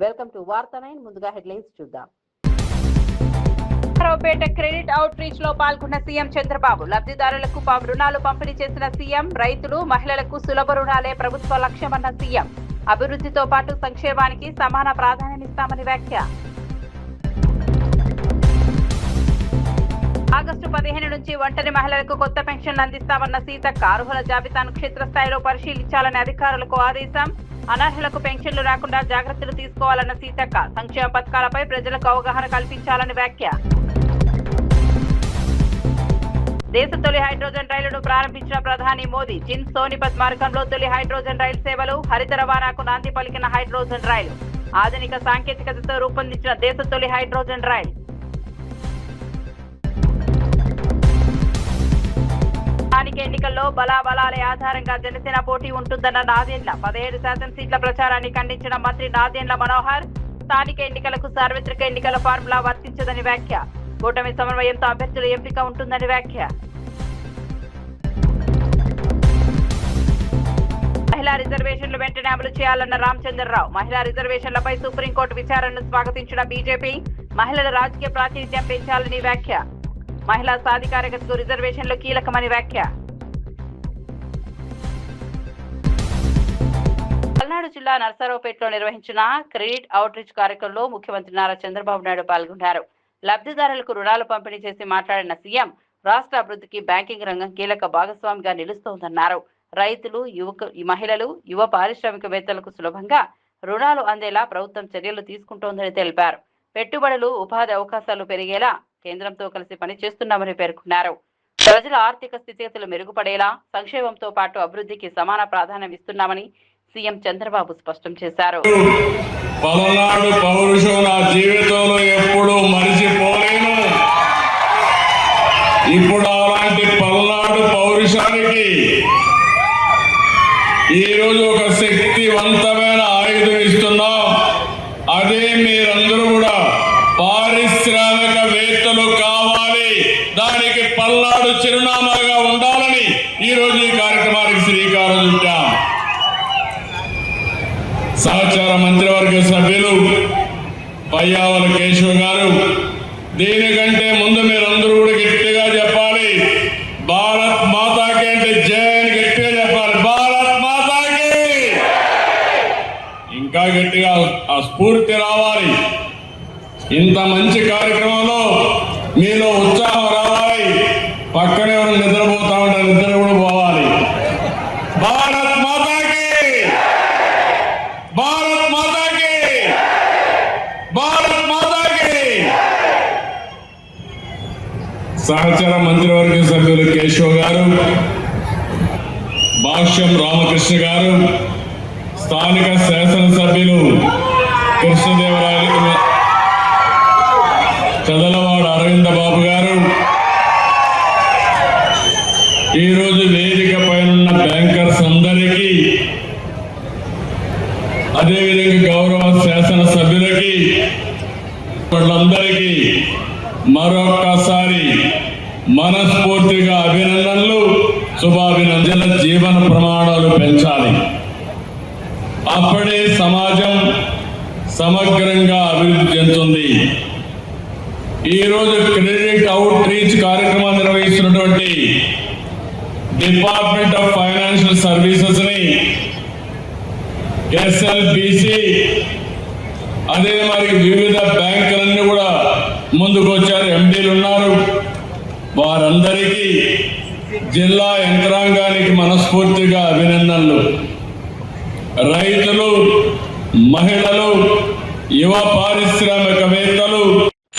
Welcome to వార్తా 9. ముందుగా headlines చూద్దాం. పేట క్రెడిట్ అవుట్ రీచ్ లో పాల్గొన్న సీఎం చంద్రబాబు. లబ్ధిదారులకు రుణాలు పంపిణీ చేసిన సీఎం. రైతులు, మహిళలకు సులభ రుణాలే ప్రభుత్వ లక్ష్యమన్న సీఎం. అభివృద్ధితో పాటు సంక్షేమానికి సమాన ప్రాధాన్యమిస్తామని వ్యాఖ్య. ఆగస్టు 15 నుంచి ఒంటరి మహిళలకు కొత్త పెన్షన్లు అందిస్తామన్న సీతక్క. అర్హుల జాబితాను క్షేత్రస్థాయిలో పరిశీలించాలని అధికారులకు ఆదేశం. అనర్హులకు పెన్షన్లు రాకుండా జాగ్రత్తలు తీసుకోవాలన్న సీతక్క. సంక్షేమ పథకాలపై ప్రజలకు అవగాహన కల్పించాలని వ్యాఖ్య. దేశ తొలి హైడ్రోజన్ రైలును ప్రారంభించిన ప్రధాని మోదీ. జిన్ సోనిపత్ మార్గంలో తొలి హైడ్రోజన్ రైలు సేవలు. హరిత రవాణాకు నాంది పలికిన హైడ్రోజన్ రైలు. ఆధునిక సాంకేతికతతో రూపొందించిన దేశ తొలి హైడ్రోజన్ రైలు. స్థానిక ఎన్నికల్లో బలాబలాల ఆధారంగా జనసేన పోటీ ఉంటుందన్న నాదెండ్ల. 17% సీట్ల ప్రచారాన్ని ఖండించిన మంత్రి నాదెండ్ల మనోహర్. స్థానిక ఎన్నికలకు సార్వత్రిక ఎన్నికల ఫార్ములా వర్తించదని వ్యాఖ్య. కూటమి సమన్వయంతో అభ్యర్థుల ఎంపిక ఉంటుందని వ్యాఖ్య. మహిళా రిజర్వేషన్లు వెంటనే అమలు చేయాలన్న రామచంద్రరావు. మహిళా రిజర్వేషన్లపై సుప్రీంకోర్టు విచారణను స్వాగతించిన బీజేపీ. మహిళల రాజకీయ ప్రాతినిధ్యం పెంచాలని వ్యాఖ్య. మహిళా సాధికారికతకు రిజర్వేషన్లు కీలకమని వ్యాఖ్య. పల్నాడు జిల్లా నర్సరావుపేటలో నిర్వహించిన క్రెడిట్ అవుట్ రీచ్ కార్యక్రమంలో ముఖ్యమంత్రి నారా చంద్రబాబు నాయుడు పాల్గొన్నారు. లబ్ధిదారులకు రుణాలు పంపిణీ చేసి మాట్లాడిన సీఎం, రాష్ట్ర అభివృద్ధికి బ్యాంకింగ్ రంగం కీలక భాగస్వామిగా నిలుస్తోందన్నారు. రైతులు, మహిళలు, యువ పారిశ్రామికవేత్తలకు సులభంగా రుణాలు అందేలా ప్రభుత్వం చర్యలు తీసుకుంటోందని తెలిపారు. పెట్టుబడులు, ఉపాధి అవకాశాలు పెరిగేలా కేంద్రంతో కలిసి పనిచేస్తున్నామని పేర్కొన్నారు. ప్రజల ఆర్థిక స్థితిగతులు మెరుగుపడేలా సంక్షేమంతో పాటు అభివృద్ధికి సమాన ప్రాధాన్యం ఇస్తున్నామని సీఎం చంద్రబాబు స్పష్టం చేశారు. పల్నాడు పౌరుషం నా జీవితంలో ఎప్పుడూ మరిచిపోలేను. ఇప్పుడు అలాంటి పల్నాడు పౌరుషానికి ఈరోజు ఒక శక్తివంతమైన ఆయుధం ఇస్తున్నాం. అదే మీరందరూ కూడా పారిశ్రామికవేత్తలు కావాలి, దానికి పల్నాడు చిరునామాగా ఉండాలని ఈరోజు ఈ కార్యక్రమానికి శ్రీకారం చుట్టాం. సహచార మంత్రివర్గ సభ్యులు పయ్యావుల కేశవ్ గారు, దీనికంటే ముందు మీరందరూ కూడా గట్టిగా చెప్పాలి, భారత్ మాతాకి అంటే జై అని గట్టిగా చెప్పాలి. భారత్ మాతాకి ఇంకా గట్టిగా ఆ స్ఫూర్తి రావాలి. ఇంత మంచి కార్యక్రమంలో మీలో ఉత్సాహం రావాలి. పక్కన ఎవరు నిద్రపోతా ఉంటారు, నిద్ర కూడా పోవాలి. భారత్ మాతాకి, భారత్ మాతాకి, భారత్ మాతాకి. సహచర మంత్రివర్గ సభ్యులు కేశవ్ గారు, భాష్యం రామకృష్ణ గారు, స్థానిక శాసనసభ్యులు కృష్ణదేవరాయలు, చదలవాడ అరవింద బాబు గారు, ఈరోజు వేదిక పైన బ్యాంకర్స్ అందరికీ, అదేవిధంగా గౌరవ శాసనసభ్యులకి, వాళ్ళందరికీ మరొక్కసారి మనస్ఫూర్తిగా అభినందనలు, శుభాభినందనల. జీవన ప్రమాణాలు పెంచాలి, అప్పుడే సమాజం సమగ్రంగా అభివృద్ధి చెందుతుంది. ఈరోజు క్రెడిట్ అవుట్ రీచ్ కార్యక్రమాన్ని నిర్వహిస్తున్నటువంటి డిపార్ట్మెంట్ ఆఫ్ ఫైనాన్షియల్ సర్వీసెస్ ని, ఎస్ఎల్బిసి, అదే మరి వివిధ బ్యాంకులన్నీ కూడా ముందుకు వచ్చారు, ఎండీలు ఉన్నారు. వారందరికీ, జిల్లా యంత్రాంగానికి మనస్ఫూర్తిగా అభినందనలు. రైతులు, మహిళలు, యువ పారిశ్రామికవేత్తలు.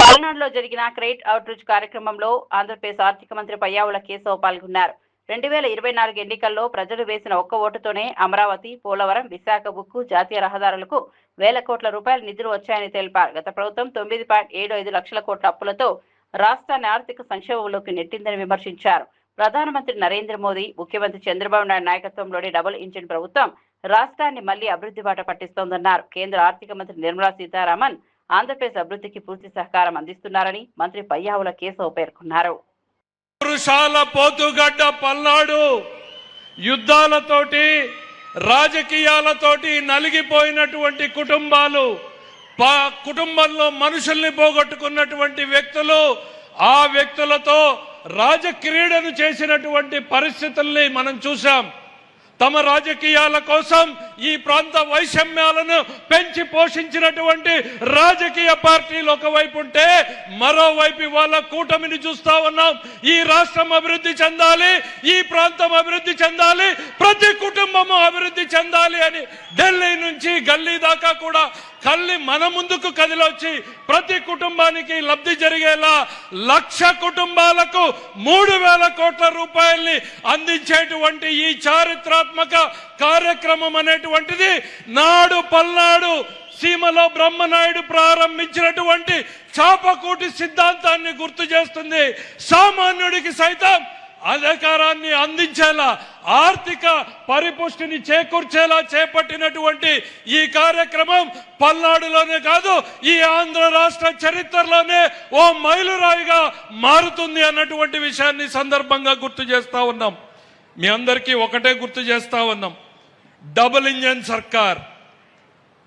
పల్నాడులో జరిగిన క్రెడిట్ అవుట్ రీచ్ కార్యక్రమంలో ఆంధ్రప్రదేశ్ ఆర్థిక మంత్రి పయ్యావుల కేశవ్ పాల్గొన్నారు. 2024 ఎన్నికల్లో ప్రజలు వేసిన ఒక్క ఓటుతోనే అమరావతి, పోలవరం, విశాఖ ఉక్కు, జాతీయ రహదారులకు వేల కోట్ల రూపాయల నిధులు వచ్చాయని తెలిపారు. గత ప్రభుత్వం 9.75 లక్షల కోట్ల అప్పులతో రాష్ట్రాన్ని ఆర్థిక సంక్షోభంలోకి నెట్టిందని విమర్శించారు. ప్రధానమంత్రి నరేంద్ర మోదీ, ముఖ్యమంత్రి చంద్రబాబు నాయుడు నాయకత్వంలోని డబుల్ ఇంజిన్ ప్రభుత్వం రాష్ట్రాన్ని మళ్లీ అభివృద్ధి బాట పట్టిస్తోందన్నారు. కేంద్ర ఆర్థిక మంత్రి నిర్మలా సీతారామన్ ఆంధ్రప్రదేశ్ అభివృద్ధికి పూర్తి సహకారం అందిస్తున్నారని మంత్రి పయ్యావుల కేశవ్ పేర్కొన్నారు. పౌరుషాల పోతుగడ్డ పల్నాడు యుద్ధాలతోటి, రాజకీయాలతోటి నలిగిపోయినటువంటి కుటుంబాలు కుటుంబంలో మనుషుల్ని పోగొట్టుకున్నటువంటి వ్యక్తులు, ఆ వ్యక్తులతో రాజక్రీడను చేసినటువంటి పరిస్థితుల్ని మనం చూసాం. తమ రాజకీయాల కోసం ఈ ప్రాంత వైషమ్యాలను పెంచి పోషించినటువంటి రాజకీయ పార్టీలు ఒకవైపు ఉంటే, మరోవైపు ఇవాళ కూటమిని చూస్తా ఉన్నాం. ఈ రాష్ట్రం అభివృద్ధి చెందాలి, ఈ ప్రాంతం అభివృద్ధి చెందాలి, ప్రతి కుటుంబము అభివృద్ధి చెందాలి అని ఢిల్లీ నుంచి గల్లీ దాకా కూడా మన ముందుకు కదిలొచ్చి ప్రతి కుటుంబానికి లబ్ధి జరిగేలా 1,00,000 కుటుంబాలకు 3,000 కోట్ల రూపాయల్ని అందించేటువంటి ఈ చారిత్రాత్మక కార్యక్రమం అనేటువంటిది నాడు పల్నాడు సీమలో బ్రహ్మనాయుడు ప్రారంభించినటువంటి చాపకూటి సిద్ధాంతాన్ని గుర్తు చేస్తుంది. సామాన్యుడికి సైతం అధికారాన్ని అందించేలా, ఆర్థిక పరిపుష్టిని చేకూర్చేలా చేపట్టినటువంటి ఈ కార్యక్రమం పల్నాడులోనే కాదు, ఈ ఆంధ్ర రాష్ట్ర చరిత్రలోనే ఓ మైలురాయిగా మారుతుంది అన్నటువంటి విషయాన్ని సందర్భంగా గుర్తు చేస్తా ఉన్నాం. మీ అందరికీ ఒకటే గుర్తు చేస్తా ఉన్నాం, డబుల్ ఇంజన్ సర్కార్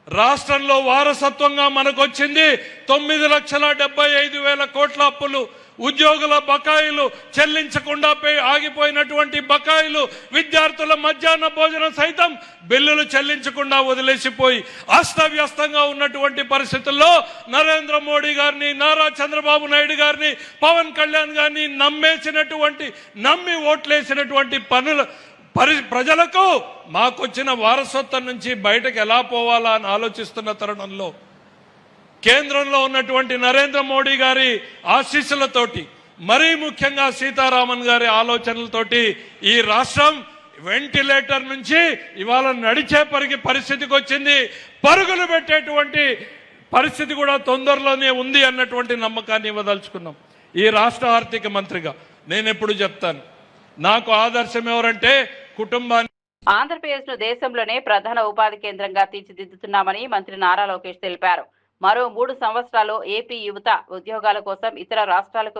రాష్ట్రంలో వారసత్వంగా మనకొచ్చింది. 9,75,000 కోట్ల అప్పులు, ఉద్యోగుల బకాయిలు చెల్లించకుండా ఆగిపోయినటువంటి బకాయిలు, విద్యార్థుల మధ్యాహ్న భోజనం సైతం బిల్లులు చెల్లించకుండా వదిలేసిపోయి అస్తవ్యస్తంగా ఉన్నటువంటి పరిస్థితుల్లో నరేంద్ర మోడీ గారిని, నారా చంద్రబాబు నాయుడు గారిని, పవన్ కళ్యాణ్ గారిని నమ్మి ఓట్లేసినటువంటి ప్రజలకు మాకొచ్చిన వారసత్వం నుంచి బయటకు ఎలా పోవాలా అని ఆలోచిస్తున్న తరుణంలో కేంద్రంలో ఉన్నటువంటి నరేంద్ర మోడీ గారి ఆశీస్సులతోటి, మరీ ముఖ్యంగా సీతారామన్ గారి ఆలోచనలతోటి ఈ రాష్ట్రం వెంటిలేటర్ నుంచి ఇవాళ నడిచే పరిస్థితికి వచ్చింది. పరుగులు పెట్టేటువంటి పరిస్థితి కూడా తొందరలోనే ఉంది అన్నటువంటి నమ్మకాన్ని ఇవ్వదలుచుకున్నాం. ఈ రాష్ట్ర ఆర్థిక మంత్రిగా నేను ఎప్పుడు చెప్తాను, నాకు ఆదర్శం ఎవరంటే కుటుంబాన్ని. ఆంధ్రప్రదేశ్ ను దేశంలోనే ప్రధాన ఉపాధి కేంద్రంగా తీర్చిదిద్దుతున్నామని మంత్రి నారా లోకేష్ తెలిపారు. మరో 3 సంవత్సరాలు ఏపీ యువత ఉద్యోగాల కోసం ఇతర రాష్ట్రాలకు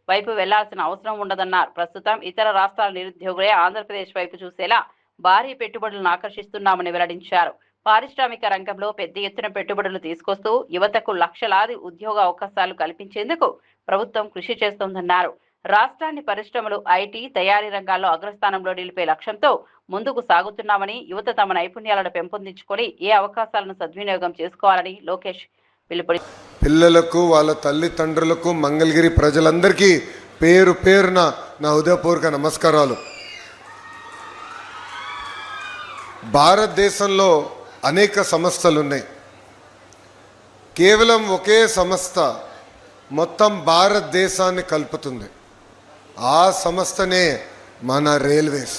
వైపు వెళ్లాల్సిన అవసరం ఉండదన్నారు. ప్రస్తుతం ఇతర రాష్ట్రాల నిరుద్యోగులే ఆంధ్రప్రదేశ్ వైపు చూసేలా భారీ పెట్టుబడులను ఆకర్షిస్తున్నామని వెల్లడించారు. పారిశ్రామిక రంగంలో పెద్ద ఎత్తున పెట్టుబడులు తీసుకొస్తూ యువతకు లక్షలాది ఉద్యోగ అవకాశాలు కల్పించేందుకు ప్రభుత్వం కృషి చేస్తోందన్నారు. రాష్ట్రాన్ని పరిశ్రమలు, ఐటీ, తయారీ రంగాల్లో అగ్రస్థానంలో నిలిపే లక్ష్యంతో ముందుకు సాగుతున్నామని, యువత తమ నైపుణ్యాలను పెంపొందించుకొని ఏ అవకాశాలను సద్వినియోగం చేసుకోవాలని లోకేష్ పిలుపునిచ్చారు. పిల్లలకు, వాళ్ళ తల్లిదండ్రులకు, మంగళగిరి ప్రజలందరికీ పేరు పేరున నా హృదయపూర్వక నమస్కారాలు. భారతదేశంలో అనేక సంస్థలు ఉన్నాయి. కేవలం ఒకే సంస్థ మొత్తం భారతదేశాన్ని కలుపుతుంది. ఆ సంస్థనే మన రైల్వేస్.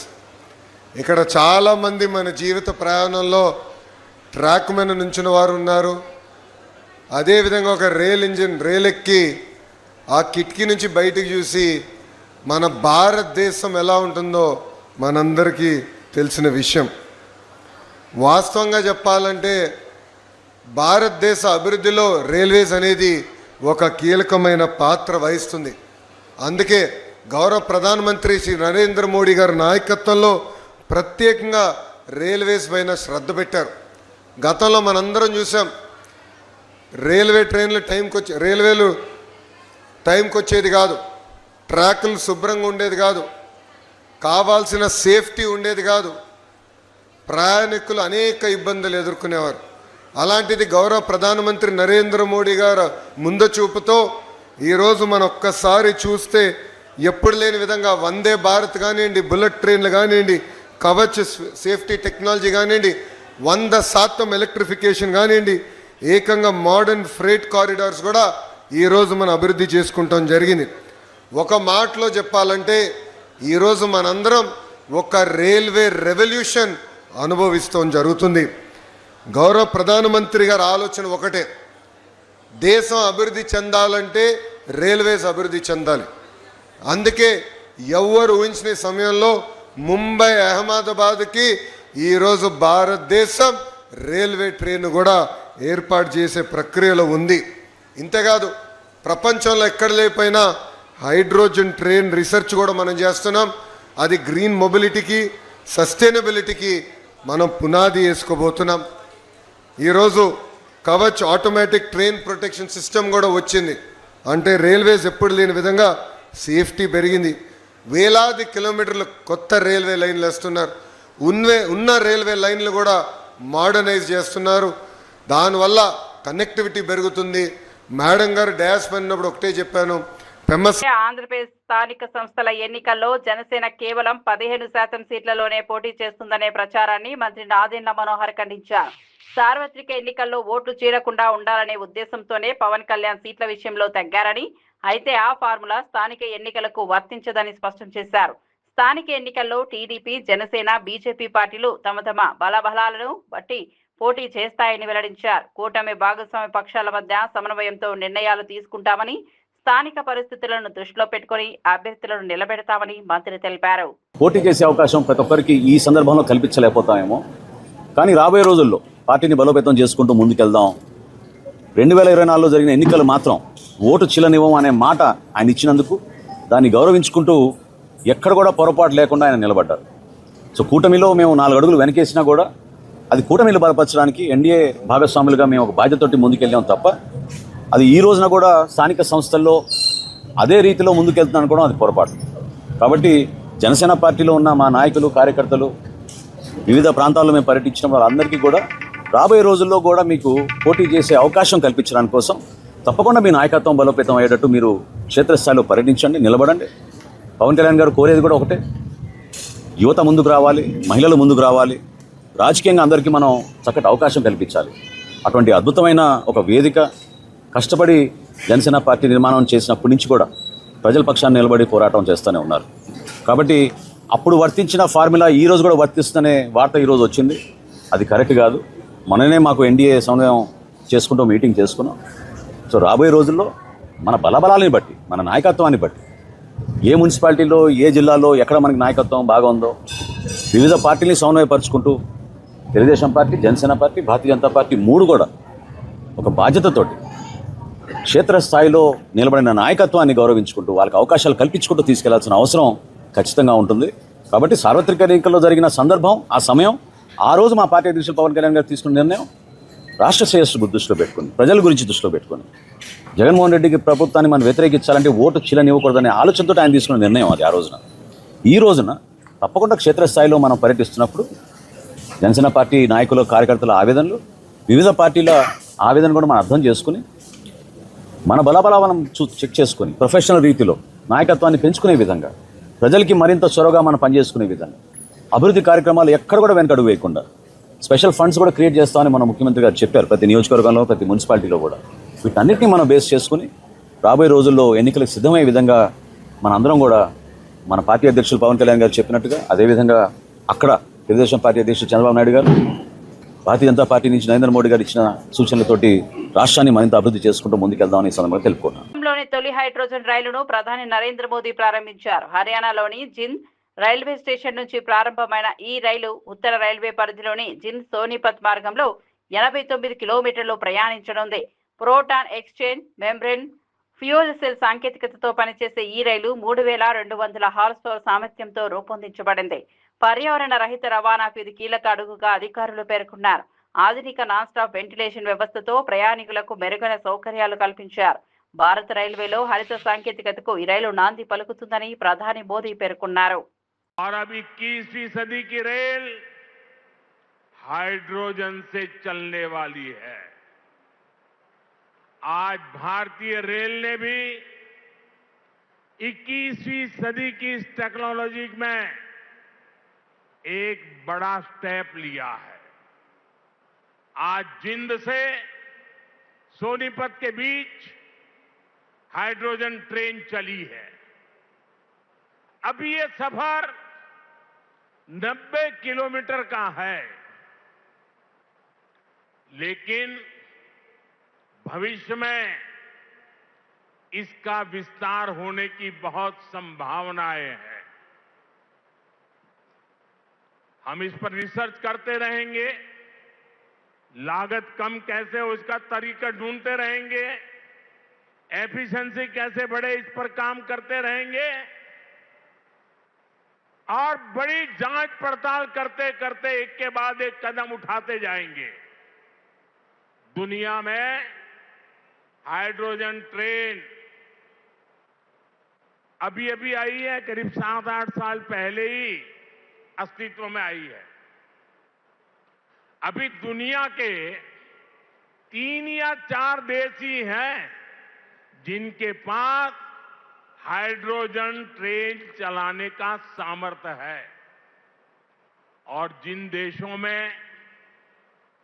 ఇక్కడ చాలామంది మన జీవిత ప్రయాణంలో ట్రాక్ మీద నుంచిన వారు ఉన్నారు. అదేవిధంగా ఒక రైలు ఎక్కి ఆ కిటికీ నుంచి బయటికి చూసి మన భారతదేశం ఎలా ఉంటుందో మనందరికీ తెలిసిన విషయం. వాస్తవంగా చెప్పాలంటే భారతదేశ అభివృద్ధిలో రైల్వేస్ అనేది ఒక కీలకమైన పాత్ర వహిస్తుంది. అందుకే గౌరవ ప్రధానమంత్రి శ్రీ నరేంద్ర మోడీ గారి నాయకత్వంలో ప్రత్యేకంగా రైల్వేస్ పైన శ్రద్ధ పెట్టారు. గతంలో మనందరం చూసాం, రైల్వేలు టైంకి వచ్చేది కాదు, ట్రాకులు శుభ్రంగా ఉండేది కాదు, కావాల్సిన సేఫ్టీ ఉండేది కాదు, ప్రయాణికులు అనేక ఇబ్బందులు ఎదుర్కొనేవారు. అలాంటిది గౌరవ ప్రధానమంత్రి నరేంద్ర మోడీ గారు ముందు చూపుతో ఈరోజు మనం ఒక్కసారి చూస్తే ఎప్పుడు లేని విధంగా వందే భారత్ కానివ్వండి, బుల్లెట్ ట్రైన్లు కానివ్వండి, కవచ్ సేఫ్టీ టెక్నాలజీ కానివ్వండి, 100% ఎలక్ట్రిఫికేషన్ కానివ్వండి, ఏకంగా మోడర్న్ ఫ్రేట్ కారిడార్స్ కూడా ఈరోజు మనం అభివృద్ధి చేసుకుంటాం జరిగింది. ఒక మాటలో చెప్పాలంటే ఈరోజు మనందరం ఒక రైల్వే రెవల్యూషన్ అనుభవిస్తాం జరుగుతుంది. గౌరవ ప్రధానమంత్రి గారి ఆలోచన ఒకటే, దేశం అభివృద్ధి చెందాలంటే రైల్వేస్ అభివృద్ధి చెందాలి. అందుకే ఎవరు ఊహించిన సమయంలో ముంబై, అహ్మదాబాద్కి ఈరోజు భారతదేశం రైల్వే ట్రైన్ కూడా ఏర్పాటు చేసే ప్రక్రియలో ఉంది. ఇంతేకాదు ప్రపంచంలో ఎక్కడ లేకపోయినా హైడ్రోజన్ ట్రైన్ రీసెర్చ్ కూడా మనం చేస్తున్నాం. అది గ్రీన్ మొబిలిటీకి, సస్టైనబిలిటీకి మనం పునాది వేసుకోబోతున్నాం. ఈరోజు Kavach automatic train protection system కూడా వచ్చింది. అంటే రైల్వేస్ ఎప్పుడు లేని విధంగా సేఫ్టీ పెరిగింది. వేలాది కిలోమీటర్లు కొత్త రైల్వే లైన్లు వేస్తున్నారు. ఉన్న రైల్వే లైన్లు కూడా మోడర్నైజ్ చేస్తున్నారు. దానివల్ల కనెక్టివిటీ పెరుగుతుంది. మేడం గారు డ్యాష్ పడినప్పుడు ఒకటే చెప్పాను, ఆంధ్రప్రదేశ్ స్థానిక సంస్థల ఎన్నికల్లో జనసేన కేవలం 15% సీట్లలోనే పోటీ చేస్తుందనే ప్రచారాన్ని మంత్రి నాదెండ్ల మనోహర్ ఖండించారు. సార్వత్రిక ఎన్నికల్లో ఓట్లు చేరకుండా ఉండాలనే ఉద్దేశంతోనే పవన్ కళ్యాణ్ సీట్ల విషయంలో తగ్గారని, అయితే ఆ ఫార్ములా స్థానిక ఎన్నికలకు వర్తించదని స్పష్టం చేశారు. స్థానిక ఎన్నికల్లో టీడీపీ, జనసేన, బీజేపీ పార్టీలు తమ తమ బలబలాలను బట్టి పోటీ చేస్తాయని వెల్లడించారు. కూటమి భాగస్వామ్య పక్షాల మధ్య సమన్వయంతో నిర్ణయాలు తీసుకుంటామని, స్థానిక పరిస్థితులను దృష్టిలో పెట్టుకుని అభ్యర్థులను నిలబెడతామని మంత్రి తెలిపారు. పోటీ చేసే అవకాశం ప్రతి ఒక్కరికి ఈ సందర్భంలో కల్పించలేకపోతామేమో, కానీ రాబోయే రోజుల్లో పార్టీని బలోపేతం చేసుకుంటూ ముందుకెళ్దాం. 2024లో జరిగిన ఎన్నికలు మాత్రం ఓటు చిల్లనివ్వం అనే మాట ఆయన ఇచ్చినందుకు దాన్ని గౌరవించుకుంటూ ఎక్కడ కూడా పొరపాటు లేకుండా ఆయన నిలబడ్డారు. సో కూటమిలో మేము 4 అడుగులు వెనకేసినా కూడా అది కూటమిలు బలపరచడానికి ఎన్డీఏ భాగస్వాములుగా మేము ఒక బాధ్యతతోటి ముందుకెళ్ళాం తప్ప అది ఈ రోజున కూడా స్థానిక సంస్థల్లో అదే రీతిలో ముందుకెళ్తున్నాను కూడా అది పొరపాటు. కాబట్టి జనసేన పార్టీలో ఉన్న మా నాయకులు, కార్యకర్తలు వివిధ ప్రాంతాల్లో మేము పర్యటించిన వాళ్ళందరికీ కూడా రాబోయే రోజుల్లో కూడా మీకు పోటీ చేసే అవకాశం కల్పించడానికి కోసం తప్పకుండా మీ నాయకత్వం బలోపేతం అయ్యేటట్టు మీరు క్షేత్రస్థాయిలో పర్యటించండి, నిలబడండి. పవన్ కళ్యాణ్ గారు కోరేది కూడా ఒకటే, యువత ముందుకు రావాలి, మహిళలు ముందుకు రావాలి, రాజకీయంగా అందరికీ మనం చక్కటి అవకాశం కల్పించాలి. అటువంటి అద్భుతమైన ఒక వేదిక కష్టపడి జనసేన పార్టీ నిర్మాణం చేసినప్పటి నుంచి కూడా ప్రజల పక్షాన్ని నిలబడి పోరాటం చేస్తూనే ఉన్నారు. కాబట్టి అప్పుడు వర్తించిన ఫార్ములా ఈ రోజు కూడా వర్తిస్తుందనే వార్త ఈరోజు వచ్చింది. అది కరెక్ట్ కాదు. మననే మాకు ఎన్డీఏ సమన్వయం చేసుకుంటూ మీటింగ్ చేసుకున్నాం. సో రాబోయే రోజుల్లో మన బలబలాలని బట్టి, మన నాయకత్వాన్ని బట్టి, ఏ మున్సిపాలిటీలో, ఏ జిల్లాలో ఎక్కడ మనకి నాయకత్వం బాగా ఉందో వివిధ పార్టీని సమన్వయపరుచుకుంటూ Telugu Desam party, Janasena party, Bharatiya Janata party 3 కూడా ఒక బాధ్యతతోటి క్షేత్రస్థాయిలో నిలబడిన నాయకత్వాన్ని గౌరవించుకుంటూ వాళ్ళకి అవకాశాలు కల్పించుకుంటూ తీసుకెళ్లాల్సిన అవసరం ఖచ్చితంగా ఉంటుంది. కాబట్టి సార్వత్రిక ఎన్నికల్లో జరిగిన సందర్భం, ఆ సమయం, ఆ రోజు మా పార్టీ అధ్యక్షులు పవన్ కళ్యాణ్ గారు తీసుకున్న నిర్ణయం రాష్ట్ర శ్రేయస్సు దృష్టిలో పెట్టుకుని, ప్రజల గురించి దృష్టిలో పెట్టుకుని, జగన్మోహన్ రెడ్డికి ప్రభుత్వాన్ని మనం వ్యతిరేకించాలంటే ఓటు చీలనివ్వకూడదనే ఆలోచనతో ఆయన తీసుకున్న నిర్ణయం అది. ఆ రోజున ఈ రోజున తప్పకుండా క్షేత్రస్థాయిలో మనం పర్యటిస్తున్నప్పుడు జనసేన పార్టీ నాయకుల, కార్యకర్తల ఆవేదనలు, వివిధ పార్టీల ఆవేదన కూడా మనం అర్థం చేసుకుని మన బలబలాలను చెక్ చేసుకుని ప్రొఫెషనల్ రీతిలో నాయకత్వాన్ని పెంచుకునే విధంగా, ప్రజలకి మరింత చొరవగా మనం పనిచేసుకునే విధంగా, అభివృద్ధి కార్యక్రమాలు ఎక్కడ కూడా వెనకడుగు వేయకుండా స్పెషల్ ఫండ్స్ కూడా క్రియేట్ చేస్తామని మన ముఖ్యమంత్రి గారు చెప్పారు. ప్రతి నియోజకవర్గంలో, ప్రతి మున్సిపాలిటీలో కూడా వీటన్నిటిని మనం బేస్ చేసుకుని రాబోయే రోజుల్లో ఎన్నికలకు సిద్ధమయ్యే విధంగా మనందరం కూడా మన పార్టీ అధ్యక్షులు పవన్ కళ్యాణ్ గారు చెప్పినట్టుగా అదేవిధంగా అక్కడ తెలుగుదేశం పార్టీ అధ్యక్షులు చంద్రబాబు నాయుడు గారు, భారతీయ జనతా పార్టీ నుంచి నరేంద్ర మోడీ గారు ఇచ్చిన సూచనలతోటి రాష్ట్రాన్ని మరింత అభివృద్ధి చేసుకుంటూ ముందుకెళ్దామని ఈ సందర్భంగా తెలుపుకున్నాను. తొలి హైడ్రోజన్ రైలును ప్రధాని నరేంద్ర మోదీ ప్రారంభించారు. హర్యానాలోని జింద్ రైల్వే స్టేషన్ నుంచి ప్రారంభమైన ఈ రైలు ఉత్తర రైల్వే పరిధిలోని జింద్ సోనిపత్ మార్గంలో 89 కిలోమీటర్లు ప్రయాణించనుంది. Proton exchange membrane fuel cell సాంకేతికతతో పనిచేసే ఈ రైలు 3200 హార్స్ పవర్ సామర్థ్యంతో రూపొందించబడింది. పర్యావరణ రహిత రవాణాకు ఇది కీలక అడుగుగా అధికారులు పేర్కొన్నారు. ఆధునిక నాన్ స్టాప్ వెంటిలేషన్ వ్యవస్థతో ప్రయాణికులకు మెరుగైన సౌకర్యాలు కల్పించారు. భారత రైల్వేలో హరిత సాంకేతికతకు ఈ రైలు నాంది పలుకుతుందని ప్రధాని మోదీ పేర్కొన్నారు. और अब 21वीं सदी की रेल हाइड्रोजन से चलने वाली है। आज भारतीय रेल ने भी 21वीं सदी की इस टेक्नोलॉजी में एक बड़ा स्टेप लिया है। आज जिंद से सोनीपत के बीच हाइड्रोजन ट्रेन चली है। अब ये सफर 90 किलोमीटर का है, लेकिन भविष्य में इसका विस्तार होने की बहुत संभावनाएं हैं। हम इस पर रिसर्च करते रहेंगे, लागत कम कैसे हो इसका तरीका ढूंढते रहेंगे, एफिशिएंसी कैसे बढ़े इस पर काम करते रहेंगे और बड़ी जांच पड़ताल करते करते एक के बाद एक कदम उठाते जाएंगे। दुनिया में हाइड्रोजन ट्रेन अभी अभी आई है, करीब 7-8 साल पहले ही अस्तित्व में आई है। अभी दुनिया के 3 या 4 देश ही हैं जिनके पास हाइड्रोजन ट्रेन चलाने का सामर्थ्य है, और जिन देशों में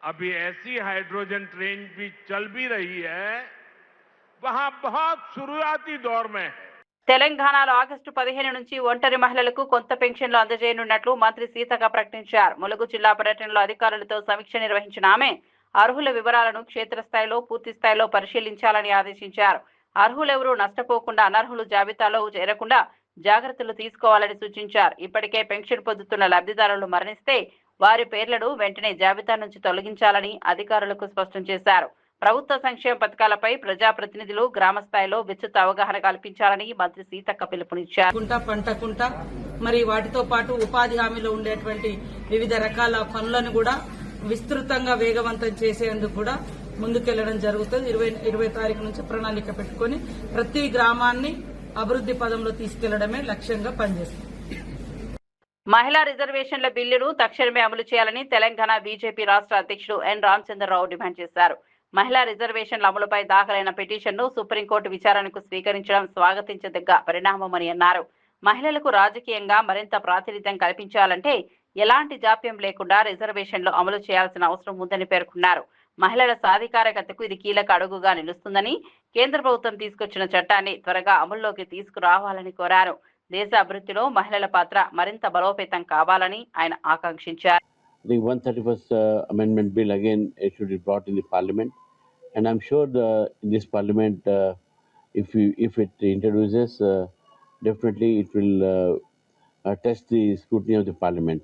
अभी ऐसी हाइड्रोजन ट्रेन भी चल भी रही है, वहां बहुत शुरुआती दौर में है। తెలంగాణలో ఆగస్టు 15 నుంచి ఒంటరి మహిళలకు కొంత పెన్షన్లు అందజేయనున్నట్లు మంత్రి సీతక్క ప్రకటించారు. ములుగు జిల్లా పర్యటనలో అధికారులతో సమీక్ష నిర్వహించిన ఆమె అర్హుల వివరాలను క్షేత్రస్థాయిలో పూర్తి స్థాయిలో పరిశీలించాలని ఆదేశించారు. అర్హులెవరూ నష్టపోకుండా అనర్హుల జాబితాలో చేరకుండా జాగ్రత్తలు తీసుకోవాలని సూచించారు. ఇప్పటికే పెన్షన్ పొందుతున్న లబ్ధిదారులు మరణిస్తే వారి పేర్లను వెంటనే జాబితా నుంచి తొలగించాలని అధికారులకు స్పష్టం చేశారు. ప్రభుత్వ సంక్షేమ పథకాలపై ప్రజాప్రతినిధులు గ్రామ స్థాయిలో విస్తృత అవగాహన కల్పించాలని మంత్రి సీతక్క పిలుపునిచ్చారు. పంటకుంట మరి వాటితో పాటు ఉపాధి హామీలో ఉండేటువంటి వివిధ రకాల పనులను కూడా విస్తృతంగా వేగవంతం చేసేందుకు కూడా ముందుకెళ్లడం జరుగుతుంది. 20 తారీఖు నుంచి ప్రణాళిక పెట్టుకుని ప్రతి గ్రామాన్ని అభివృద్ధి పదంలో తీసుకెళ్లడమే లక్ష్యంగా పనిచేస్తుంది. మహిళా రిజర్వేషన్ల బిల్లును తక్షణమే అమలు చేయాలని తెలంగాణ బీజేపీ రాష్ట్ర అధ్యక్షుడు ఎన్ రామచంద్రరావు డిమాండ్ చేశారు. మహిళా రిజర్వేషన్ల అమలుపై దాఖలైన పిటిషన్ను సుప్రీంకోర్టు విచారణకు స్వీకరించడం స్వాగతించదగ్గ పరిణామమని అన్నారు. మహిళలకు రాజకీయంగా మరింత ప్రాతినిధ్యం కల్పించాలంటే ఎలాంటి జాప్యం లేకుండా రిజర్వేషన్లు అమలు చేయాల్సిన అవసరం ఉందని పేర్కొన్నారు. మహిళల సాధికారకతకు ఇది కీలక అడుగుగా నిలుస్తుందని, కేంద్ర ప్రభుత్వం తీసుకొచ్చిన చట్టాన్ని త్వరగా అమల్లోకి తీసుకురావాలని కోరారు. దేశ అభివృద్ధిలో మహిళల పాత్ర మరింత బలోపేతం కావాలని ఆయన ఆకాంక్షించారు. The 131st amendment bill again should be brought in the parliament, and I'm sure this parliament, if it introduces, definitely it will test the scrutiny of the parliament,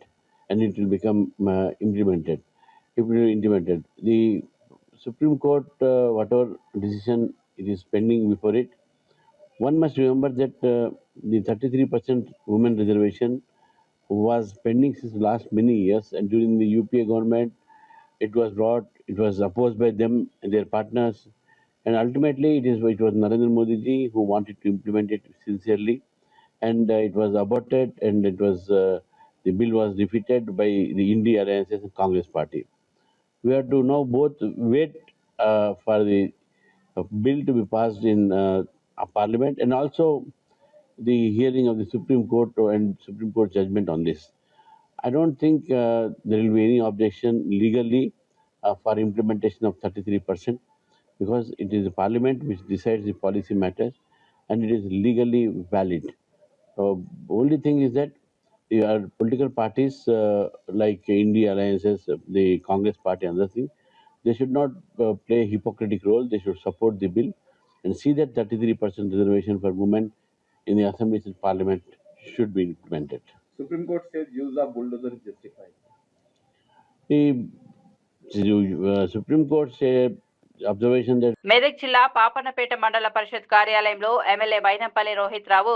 and it will become implemented. If it will be implemented, the Supreme Court, whatever decision it is pending before it, one must remember that the 33% women reservation was pending since the last many years, and during the UPA government it was brought, it was opposed by them and their partners, and ultimately it was Narendra Modi ji who wanted to implement it sincerely, and it was aborted, and it was the bill was defeated by the India Alliances and Congress party. We have to now both wait for the bill to be passed in parliament, and also the hearing of the Supreme Court and Supreme Court judgment on this. I don't think there will be any objection legally for implementation of 33%, because it is the parliament which decides the policy matters, and it is legally valid. Only thing is that our political parties like India Alliances, the Congress party and other things, they should not play a hypocritic role. They should support the bill and see that 33% reservation for women in the assemblies and parliament should be implemented. Supreme Court says use of bulldozer is justified. The Supreme Court said observation that Medak జిల్లా పాపన్నపేట మండల పరిషత్ కార్యాలయంలో MLA వైనంపల్లి Rohit రావు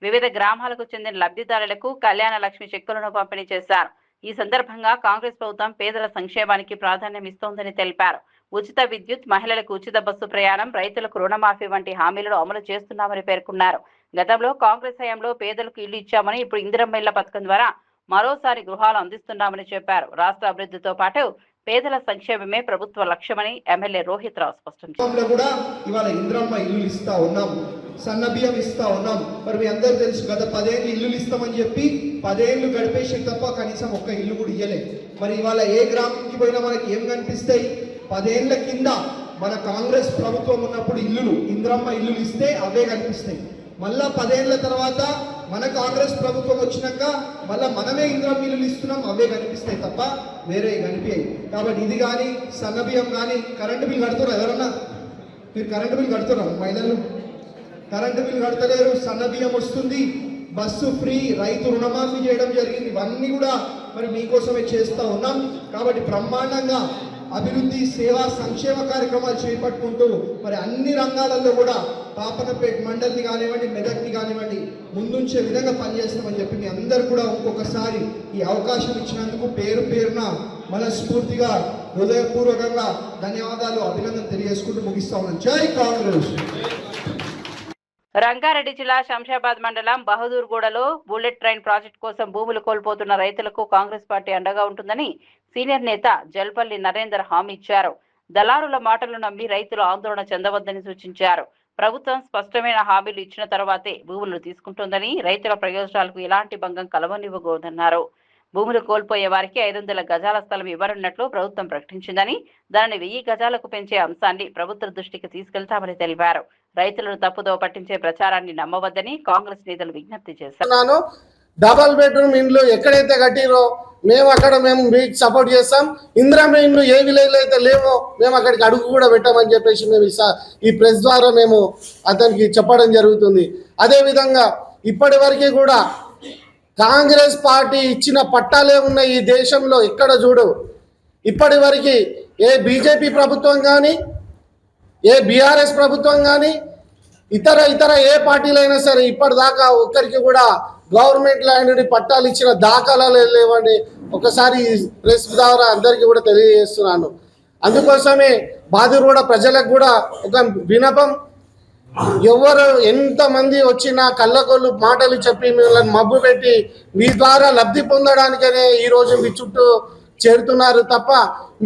వివిధ గ్రామాలకు చెందిన లబ్ధిదారులకు కళ్యాణ లక్ష్మి చెక్కులను పంపిణీ చేశారు. ఈ సందర్భంగా కాంగ్రెస్ ప్రభుత్వం పేదల సంక్షేమానికి ప్రాధాన్యం ఇస్తోందని తెలిపారు. ఉచిత విద్యుత్, మహిళలకు ఉచిత బస్సు ప్రయాణం, రైతులకు రుణమాఫీ వంటి హామీలను అమలు చేస్తున్నామని పేర్కొన్నారు. గతంలో కాంగ్రెస్ హయాంలో పేదలకు ఇల్లు ఇచ్చామని, ఇప్పుడు ఇందిరమ్మ ఇళ్ల పథకం ద్వారా మరోసారి గృహాలు అందిస్తున్నామని చెప్పారు. రాష్ట్ర అభివృద్ధితో పాటు పేదల సంక్షేమమే ప్రభుత్వ లక్ష్యమని ఎమ్మెల్యే రోహిత్ రావు స్పష్టం చేశారు. కూడా ఇవాళ ఇందిరమ్మ ఇల్లు ఇస్తా ఉన్నాం, సన్న బియ్యం ఇస్తా ఉన్నాం. మరి మీ అందరూ తెలుసు గత 10 ఏళ్ళు ఇల్లు ఇస్తామని చెప్పి 10 ఏళ్ళు గడిపేసి తప్ప కనీసం ఒక్క ఇల్లు కూడా ఇయ్యలేదు. మరి ఇవాళ ఏ గ్రామంకి పోయినా మనకి ఏం కనిపిస్తాయి? 10 ఏళ్ల కింద మన కాంగ్రెస్ ప్రభుత్వం ఉన్నప్పుడు ఇల్లులు, ఇందిరమ్మ ఇల్లులు ఇస్తే అవే కనిపిస్తాయి. మళ్ళా 10 ఏళ్ల తర్వాత మన కాంగ్రెస్ ప్రభుత్వం వచ్చినాక మళ్ళీ మనమే ఇందిరమ్మ ఇల్లులు ఇస్తున్నాం, అవే కనిపిస్తాయి తప్ప వేరే కనిపించాయి. కాబట్టి ఇది కానీ సన్న బియ్యం కానీ, కరెంటు బిల్ కడుతున్నారు ఎవరన్నా? మీరు కరెంటు బిల్ కడుతున్నారు? మహిళలు కరెంటు బిల్ కడతలేరు, సన్న బియ్యం వస్తుంది, బస్సు ఫ్రీ, రైతు రుణమాఫీ చేయడం జరిగింది. ఇవన్నీ కూడా మరి మీకోసమే చేస్తూ ఉన్నాం. కాబట్టి బ్రహ్మాండంగా అభివృద్ధి, సేవా, సంక్షేమ కార్యక్రమాలు చేపట్టుకుంటూ మరి అన్ని రంగాలలో కూడా పాపన్నపేట మండలిని కానివ్వండి, మెదక్ని కానివ్వండి ముందుంచే విధంగా పనిచేస్తామని చెప్పి మీ అందరు కూడా ఇంకొకసారి ఈ అవకాశం ఇచ్చినందుకు పేరు పేరున మనస్ఫూర్తిగా హృదయపూర్వకంగా ధన్యవాదాలు, అభినందన తెలియజేసుకుంటూ ముగిస్తా ఉన్నాను. జై కాంగ్రెస్. రంగారెడ్డి జిల్లా శంషాబాద్ మండలం బహదూర్గూడలో బుల్లెట్ ట్రైన్ ప్రాజెక్టు కోసం భూములు కోల్పోతున్న రైతులకు కాంగ్రెస్ పార్టీ అండగా ఉంటుందని సీనియర్ నేత జల్పల్లి నరేందర్ హామీ ఇచ్చారు. దళారుల మాటలు నమ్మి రైతులు ఆందోళన చెందవద్దని సూచించారు. ప్రభుత్వం స్పష్టమైన హామీలు ఇచ్చిన తర్వాతే భూములు తీసుకుంటోందని, రైతుల ప్రయోజనాలకు ఎలాంటి భంగం కలవనివ్వకూడదన్నారు. భూములు కోల్పోయే వారికి 500 గజాల స్థలం ఇవ్వనున్నట్లు ప్రభుత్వం ప్రకటించిందని, దానిని 1000 గజాలకు పెంచే అంశాన్ని ప్రభుత్వ దృష్టికి తీసుకెళ్తామని తెలిపారు. రైతులను తప్పుదో పట్టించే ప్రచారాన్ని నమ్మవద్దని కాంగ్రెస్ నేతలు విజ్ఞప్తి చేశారు. డబల్ బెడ్రూమ్ ఇండ్లు ఎక్కడైతే కట్టిరో మేము అక్కడ మీకు సపోర్ట్ చేస్తాం. ఇందిరమ్మ ఇండ్లు ఏ విలేజ్లో అయితే లేవో మేము అక్కడికి అడుగు కూడా పెట్టామని చెప్పేసి మేము ఈ ప్రెస్ ద్వారా మేము అతనికి చెప్పడం జరుగుతుంది. అదేవిధంగా ఇప్పటి వరకు కూడా కాంగ్రెస్ పార్టీ ఇచ్చిన పట్టాలే ఉన్న ఈ దేశంలో ఎక్కడ చూడు. ఇప్పటి వరకు ఏ బీజేపీ ప్రభుత్వం కానీ, ఏ బీఆర్ఎస్ ప్రభుత్వం కానీ, ఇతర ఏ పార్టీలైనా సరే ఇప్పటిదాకా ఒక్కరికి కూడా గవర్నమెంట్ ల్యాండ్ పట్టాలు ఇచ్చిన దాఖలాలు లేవని ఒకసారి ప్రెస్ ద్వారా అందరికీ కూడా తెలియజేస్తున్నాను. అందుకోసమే బాదుర్గూడ ప్రజలకు కూడా ఒక విన్నపం, ఎవరు ఎంతమంది వచ్చినా కళ్ళకొల్లు మాటలు చెప్పి మిమ్మల్ని మబ్బు పెట్టి మీ ద్వారా లబ్ధి పొందడానికనే ఈరోజు మీ చుట్టూ చేరుతున్నారు తప్ప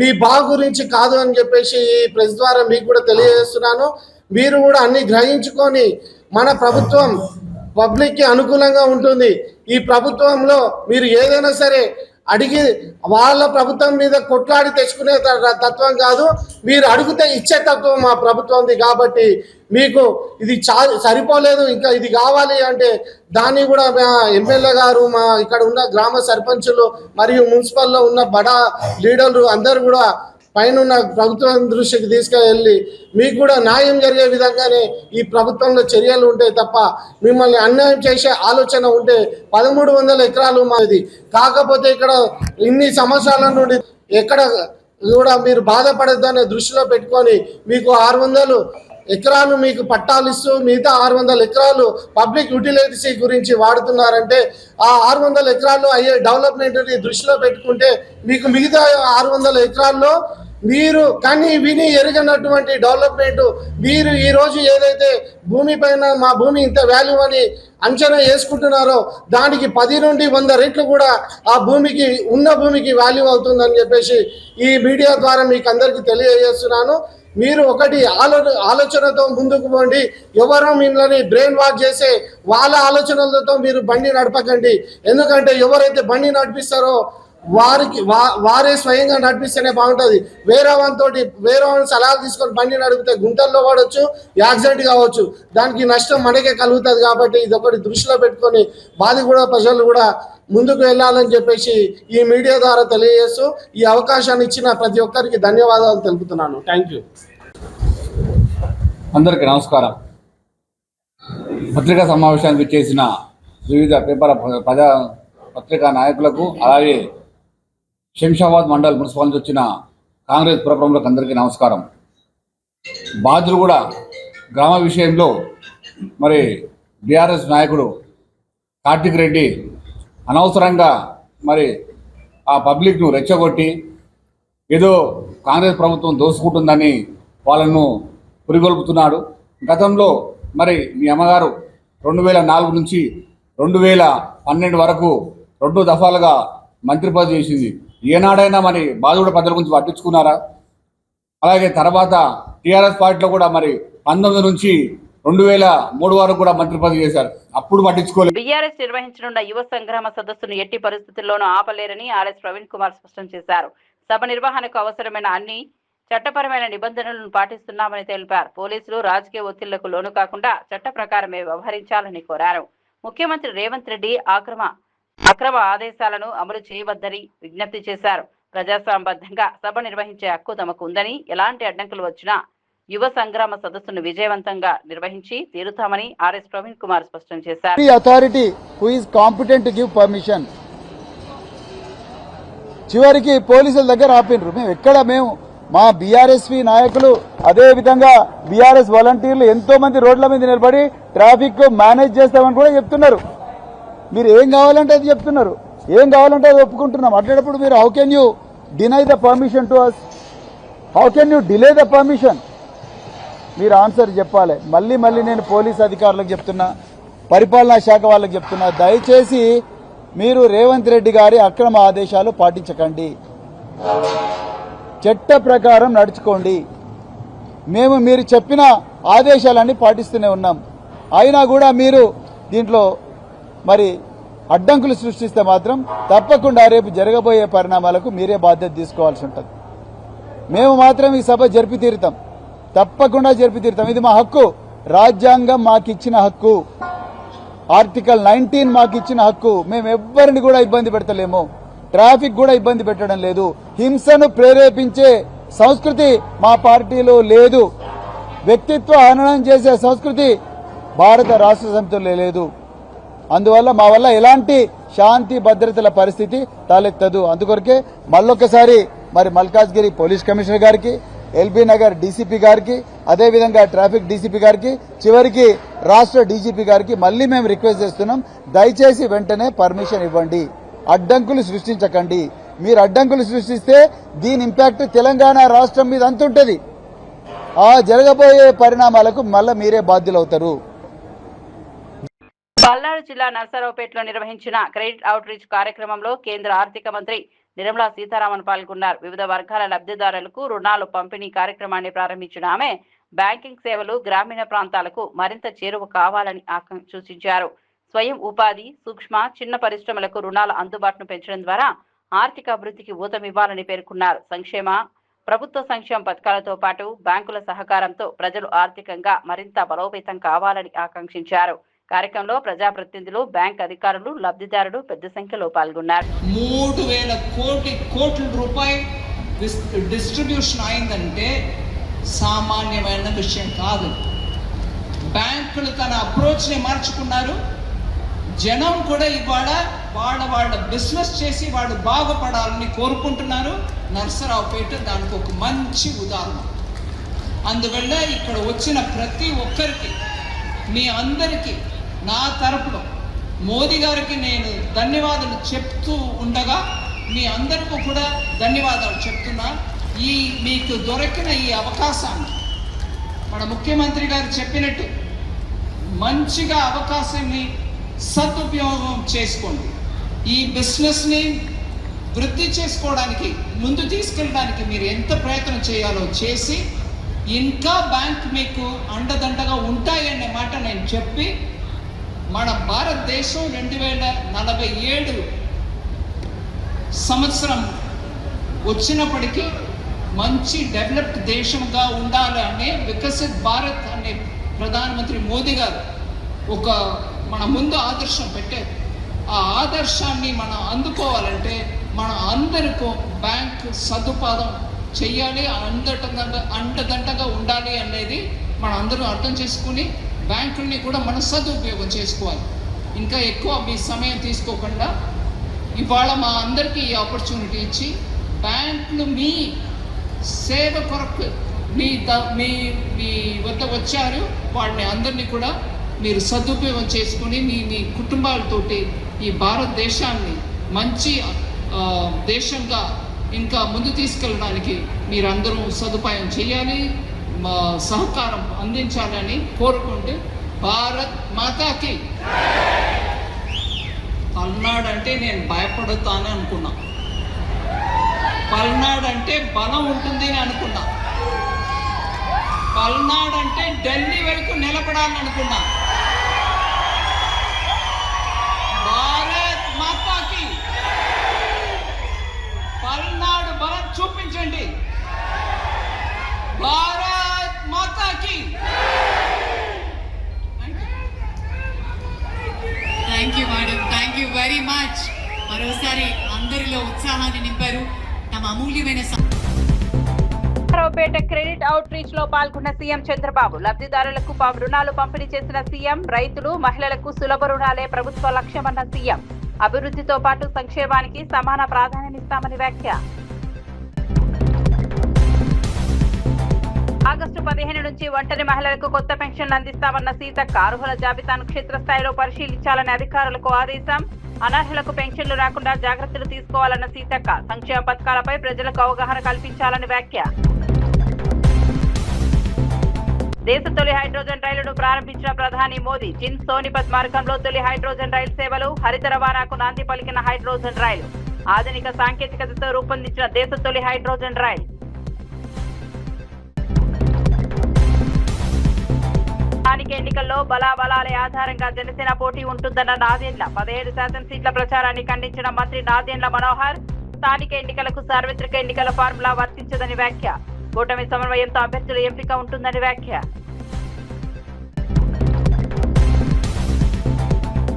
మీ బాగు గురించి కాదు అని చెప్పేసి ఈ ప్రెస్ ద్వారా మీకు కూడా తెలియజేస్తున్నాను. మీరు కూడా అన్ని గ్రహించుకొని మన ప్రభుత్వం పబ్లిక్కి అనుకూలంగా ఉంటుంది. ఈ ప్రభుత్వంలో మీరు ఏదైనా సరే అడిగి వాళ్ళ ప్రభుత్వం మీద కొట్లాడి తెచ్చుకునే తత్వం కాదు, మీరు అడిగితే ఇచ్చే తత్వం మా ప్రభుత్వంది. కాబట్టి మీకు ఇది సరిపోలేదు, ఇంకా ఇది కావాలి అంటే దాన్ని కూడా మా ఎమ్మెల్యే గారు, మా ఇక్కడ ఉన్న గ్రామ సర్పంచులు మరియు మున్సిపల్లో ఉన్న బడా లీడర్లు అందరూ కూడా పైన ప్రభుత్వం దృష్టికి తీసుకెళ్ళి మీకు కూడా న్యాయం జరిగే విధంగానే ఈ ప్రభుత్వంలో చర్యలు ఉంటాయి తప్ప మిమ్మల్ని అన్యాయం చేసే ఆలోచన ఉంటే 1300 ఎకరాలు మాది. కాకపోతే ఇక్కడ ఇన్ని సంవత్సరాల నుండి ఎక్కడ కూడా మీరు బాధపడద్దనే దృష్టిలో పెట్టుకొని మీకు 600 ఎకరాలు మీకు పట్టాలు ఇస్తూ మిగతా 600 ఎకరాలు పబ్లిక్ యూటిలిటీస్ గురించి వాడుతున్నారంటే ఆ 600 ఎకరాలు అయ్యే డెవలప్మెంట్ని దృష్టిలో పెట్టుకుంటే మీకు మిగతా 600 ఎకరాల్లో మీరు కానీ విని ఎరగనటువంటి డెవలప్మెంట్ మీరు ఈరోజు ఏదైతే భూమి పైన మా భూమి ఇంత వాల్యూ అని అంచనా వేసుకుంటున్నారో దానికి 10 నుండి 100 రెట్లు కూడా ఆ భూమికి ఉన్న భూమికి వాల్యూ అవుతుందని చెప్పేసి ఈ మీడియా ద్వారా మీకు అందరికీ తెలియజేస్తున్నాను. మీరు ఒకటి ఆలోచనతో ముందుకు పోండి. ఎవరో మిమ్మల్ని బ్రెయిన్ వాష్ చేసే వాళ్ళ ఆలోచనలతో మీరు బండి నడపకండి. ఎందుకంటే ఎవరైతే బండి నడిపిస్తారో వారే స్వయంగా నడిపిస్తేనే బాగుంటుంది. వేరే వాళ్ళని సలహాలు తీసుకొని బండి నడిపితే గుంటల్లో పడవచ్చు, యాక్సిడెంట్ కావచ్చు, దానికి నష్టం మనకే కలుగుతుంది. కాబట్టి ఇది ఒకటి దృష్టిలో పెట్టుకొని బాధిగూడ ప్రజలు కూడా ముందుకు వెళ్ళాలని చెప్పేసి ఈ మీడియా ద్వారా తెలియజేస్తూ ఈ అవకాశాన్ని ఇచ్చిన ప్రతి ఒక్కరికి ధన్యవాదాలు తెలుపుతున్నాను. Thank you. అందరికీ నమస్కారం. పత్రికా సమావేశానికి చేసిన వివిధ పేపర్ పత్రికా నాయకులకు, అలాగే శంషాబాద్ మండల్ మున్సిపల్ నుంచి వచ్చిన కాంగ్రెస్ పురప్రముఖులకు అందరికీ నమస్కారం. బాదుర్గూడ గ్రామ విషయంలో మరి బీఆర్ఎస్ నాయకుడు కార్తిక్ రెడ్డి అనవసరంగా మరి ఆ పబ్లిక్ను రెచ్చగొట్టి ఏదో కాంగ్రెస్ ప్రభుత్వం దోసుకుంటుందని వాళ్ళను పురిగొల్పుతున్నాడు. గతంలో మరి మీ అమ్మగారు 2004 నుంచి 2012 వరకు 2 దఫాలుగా మంత్రి పదవి చేసింది. ఏనాడైనా మరి బాదుగూడ ప్రజల గురించి పట్టించుకున్నారా? అలాగే తర్వాత టీఆర్ఎస్ పార్టీలో కూడా మరి 19 నుంచి 2003 వరకు కూడా మంత్రి పదవి చేశారు, అప్పుడు పట్టించుకోలేదు. బీఆర్ఎస్ నిర్వహించనున్న యువ సంగ్రామ సదస్సును ఎట్టి పరిస్థితుల్లోనూ ఆపలేరని ఆర్ఎస్ ప్రవీణ్ కుమార్ స్పష్టం చేశారు. సభ నిర్వహణకు అవసరమైన అన్ని చట్టపరమైన నిబంధనలను పాటిస్తున్నామని తెలిపారు. పోలీసులు రాజకీయ ఒత్తిళ్లకు లోను కాకుండా చట్ట ప్రకారమే వ్యవహరించాలని కోరారు. ముఖ్యమంత్రి రేవంత్ రెడ్డి అక్రమ ఆదేశాలను అమలు చేయవద్దని విజ్ఞప్తి చేశారు. ప్రజాస్వామ్యబద్ధంగా సభ నిర్వహించే హక్కు తమకు ఉందని, ఎలాంటి అడ్డంకులు వచ్చినా యువ సంగ్రామ సదస్సును విజయవంతంగా నిర్వహించి తీరుతామని ఆర్ఎస్ ప్రవీణ్ కుమార్ స్పష్టం చేశారు. Authority who is competent to give permission. చివరికి పోలీసుల దగ్గర ఆపినరు. మేము మా బీఆర్ఎస్పీ నాయకులు, అదే విధంగా బీఆర్ఎస్ వాలంటీర్లు ఎంతో మంది రోడ్ల మీద నిలబడి ట్రాఫిక్ మేనేజ్ చేస్తామని కూడా చెప్తున్నారు. మీరు ఏం కావాలంటే అది చెప్తున్నారు, ఏం కావాలంటే అది ఒప్పుకుంటున్నాం. అట్లాంటప్పుడు మీరు how can you deny the permission to us? How can you delay the permission? మీరు ఆన్సర్ చెప్పాలి. మళ్ళీ మళ్ళీ నేను పోలీస్ అధికారులకు చెప్తున్నా, పరిపాలనా శాఖ వాళ్ళకి చెప్తున్నా, దయచేసి మీరు రేవంత్ రెడ్డి గారి అక్రమ ఆదేశాలు పాటించకండి, చట్ట ప్రకారం నడుచుకోండి. మేము మీరు చెప్పిన ఆదేశాలన్నీ పాటిస్తూనే ఉన్నాం. అయినా కూడా మీరు దీంట్లో మరి అడ్డంకులు సృష్టిస్తే మాత్రం తప్పకుండా రేపు జరగబోయే పరిణామాలకు మీరే బాధ్యత తీసుకోవాల్సి ఉంటుంది. మేము మాత్రం ఈ సభ జరిపి తీరుతాం, తప్పకుండా జరిపి తీరుతాం. ఇది మా హక్కు, రాజ్యాంగం మాకిచ్చిన హక్కు, ఆర్టికల్ 19 మాకిచ్చిన హక్కు. మేము ఎవ్వరిని కూడా ఇబ్బంది పెడతలేము, ట్రాఫిక్ కూడా ఇబ్బంది పెట్టడం లేదు. హింసను ప్రేరేపించే సంస్కృతి మా పార్టీలో లేదు. వ్యక్తిత్వ హననం చేసే సంస్కృతి భారత రాష్ట్ర సమితిలో లేదు. అందువల్ల మా వల్ల ఎలాంటి శాంతి భద్రతల పరిస్థితి తలెత్తదు. అందుకొరకే మళ్ళొకసారి మరి మల్కాజ్గిరి పోలీస్ కమిషనర్ గారికి, ఎల్బీ నగర్ డీసీపీ గారికి, అదేవిధంగా ట్రాఫిక్ డీసీపీ గారికి, చివరికి రాష్ట్ర డీజీపీ గారికి మళ్ళీ మేము రిక్వెస్ట్ చేస్తున్నాం, దయచేసి వెంటనే పర్మిషన్ ఇవ్వండి, అడ్డంకులు సృష్టించకండి. మీరు అడ్డంకులు సృష్టిస్తే దీని ఇంపాక్ట్ తెలంగాణ రాష్ట్రం మీద అంతుంటది. ఆ జరగబోయే పరిణామాలకు మళ్ళీ మీరే బాధ్యులవుతారు. పల్నాడు జిల్లా నర్సరావుపేటలో నిర్వహించిన క్రెడిట్ అవుట్ రీచ్ కార్యక్రమంలో కేంద్ర ఆర్థిక మంత్రి నిర్మలా సీతారామన్ పాల్గొన్నారు. వివిధ వర్గాల లబ్ధిదారులకు రుణాలు పంపిణీ కార్యక్రమాన్ని ప్రారంభించిన ఆమె బ్యాంకింగ్ సేవలు గ్రామీణ ప్రాంతాలకు మరింత చేరువ కావాలని సూచించారు. స్వయం ఉపాధి, సూక్ష్మ, చిన్న పరిశ్రమలకు రుణాల అందుబాటును పెంచడం ద్వారా ఆర్థిక అభివృద్ధికి ఊతమివ్వాలని పేర్కొన్నారు. ప్రభుత్వ సంక్షేమ పథకాలతో పాటు బ్యాంకుల సహకారంతో ప్రజలు ఆర్థికంగా మరింత బలోపేతం కావాలని ఆకాంక్షించారు. కార్యక్రమంలో ప్రజాప్రతినిధులు, బ్యాంక్ అధికారులు, లబ్ధిదారులు పెద్ద సంఖ్యలో పాల్గొన్నారు. 3000 కోట్ల రూపాయలు డిస్ట్రిబ్యూషన్ అయిందంటే సామాన్యమైన విషయం కాదు. బ్యాంకులు తన అప్రోచ్ని మార్చుకున్నారు. జనం కూడా ఇవాళ వాళ్ళ బిజినెస్ చేసి వాళ్ళు బాగుపడాలని కోరుకుంటున్నారు. నర్సరావుపేట దానికి ఒక మంచి ఉదాహరణ. అందువల్ల ఇక్కడ వచ్చిన ప్రతి ఒక్కరికి, మీ అందరికీ నా తరపులో మోదీ గారికి నేను ధన్యవాదాలు చెప్తూ ఉండగా మీ అందరికీ కూడా ధన్యవాదాలు చెప్తున్నా. మీకు దొరికిన ఈ అవకాశాన్ని మన ముఖ్యమంత్రి గారు చెప్పినట్టు మంచిగా అవకాశాన్ని సదుపయోగం చేసుకోండి. ఈ బిజినెస్ని వృద్ధి చేసుకోవడానికి, ముందు తీసుకెళ్ళడానికి మీరు ఎంత ప్రయత్నం చేయాలో చేసి ఇంకా బ్యాంక్ మీకు అండదండగా ఉంటాయనే మాట నేను చెప్పి, మన భారతదేశం 2047 సంవత్సరం వచ్చినప్పటికీ మంచి డెవలప్డ్ దేశంగా ఉండాలి అనే వికసిత్ భారత్ అనే ప్రధానమంత్రి మోదీ గారు ఒక మన ముందు ఆదర్శం పెట్టారు. ఆ ఆదర్శాన్ని మనం అందుకోవాలంటే మన అందరికీ బ్యాంక్ సదుపాయం చెయ్యాలి, అండదండగా ఉండాలి అనేది మన అందరూ అర్థం చేసుకుని బ్యాంకుల్ని కూడా మన సదుపయోగం చేసుకోవాలి. ఇంకా ఎక్కువ మీ సమయం తీసుకోకుండా ఇవాళ మా అందరికీ ఈ ఆపర్చునిటీ ఇచ్చి బ్యాంకులు మీ సేవ కొరకు మీ వద్ద వచ్చారు. వాళ్ళని అందరినీ కూడా మీరు సదుపయోగం చేసుకుని మీ కుటుంబాలతోటి ఈ భారతదేశాన్ని మంచి దేశంగా ఇంకా ముందు తీసుకెళ్ళడానికి మీరందరూ సదుపాయం చేయాలి, సహకారం అందించాలని కోరుకుంటూ భారత్ మాతాకి. పల్నాడు అంటే నేను భయపడతాను అనుకున్నా, పల్నాడు అంటే బలం ఉంటుంది అని అనుకున్నా, పల్నాడు అంటే ఢిల్లీ వరకు నిలబడాలని అనుకున్నా. భారత్ మాతాకి. పల్నాడు బలం చూపించండి. భారత్ మాతాకి. Thank you madam, thank you very much. మరోసారి అందరిలో ఉత్సాహాన్ని నింపారు. తమ అమూల్యమైన నర్సరావుపేట క్రెడిట్ అవుట్ రీచ్ లో పాల్గొన్న సీఎం చంద్రబాబు లబ్ధిదారులకు రుణాలు పంపిణీ చేసిన సీఎం, రైతులు, మహిళలకు సులభ రుణాలే ప్రభుత్వ లక్ష్యమన్న సీఎం. అభివృద్ధితో పాటు సంక్షేమానికి సమాన ప్రాధాన్యమిస్తామని వ్యాఖ్య. ఆగస్టు 15 నుంచి ఒంటరి మహిళలకు కొత్త పెన్షన్లు అందిస్తామన్న సీతక్క. అర్హుల జాబితాను క్షేత్రస్థాయిలో పరిశీలించాలని అధికారులకు ఆదేశం. అనర్హులకు పెన్షన్లు రాకుండా జాగ్రత్తలు తీసుకోవాలన్న సీతక్క. సంక్షేమ పథకాలపై ప్రజలకు అవగాహన కల్పించాలని వ్యాఖ్య. దేశ తొలి హైడ్రోజన్ రైలును ప్రారంభించిన ప్రధాని మోదీ. జిన్ సోనిపత్ మార్గంలో తొలి హైడ్రోజన్ రైలు సేవలు. హరిత రవాణాకు నాంది పలికిన హైడ్రోజన్ రైలు. ఆధునిక సాంకేతికతతో రూపొందించిన దేశ తొలి హైడ్రోజన్ రైలు. స్థానిక ఎన్నికల్లో బలాబలాల ఆధారంగా జనసేన పోటీ ఉంటుందన్న నాదెండ్ల. 17% సీట్ల ప్రచారాన్ని ఖండించిన మంత్రి నాదెండ్ల మనోహర్. స్థానిక ఎన్నికలకు సార్వత్రిక ఎన్నికల ఫార్ములా వర్తించదని వ్యాఖ్య. కూటమి సమన్వయంతో అభ్యర్థుల ఎంపిక ఉంటుందని వ్యాఖ్య.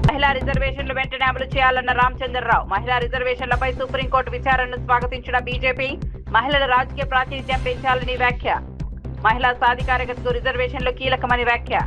మహిళా రిజర్వేషన్లు వెంటనే అమలు చేయాలన్న రామచంద్రరావు. మహిళా రిజర్వేషన్లపై సుప్రీంకోర్టు విచారణను స్వాగతించిన బీజేపీ. మహిళల రాజకీయ ప్రాతినిధ్యం పెంచాలని వ్యాఖ్య. మహిళా సాధికారతకు రిజర్వేషన్లు కీలకమని వ్యాఖ్య.